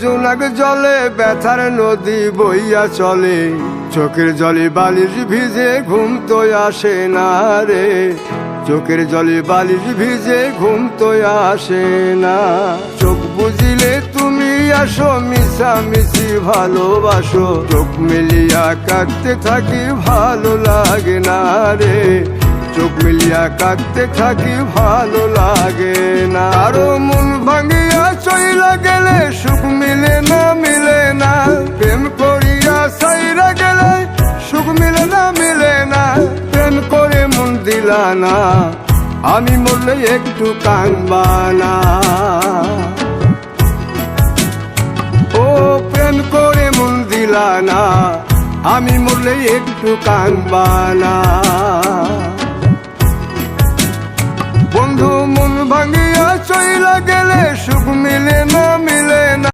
জোনাক জলে ব্যথার নদী বইয়া চলে, চোখের জলে বালিশ ভিজে ঘুম তো আসে না রে, চোখের জলে বালিশ ভিজে ঘুম তো আসে না। চোখ বুঝিলে তুমি আসো, মিশামিশি ভালোবাসো, চোখ মিলিয়া কাঁদতে থাকি ভালো লাগে না রে, চোখ মিলিয়া কাঁদতে থাকি ভালো লাগে না। আরো মন ভাঙিয়া চইলা গেলে সুখ মিলে না, মিলে না, প্রেম করিয়া সাইরা গেলে সুখ মিলে না, মিলে না, প্রেম করে মন দিলা না, আমি মরলে একটু কাঁদবা না। ও প্রেম করে মন দিলা না, আমি মরলে একটু কাঁদবা না। বন্ধু মন ভাঙিয়া চইলা গেলে সুখ মিলে না, মিলে না।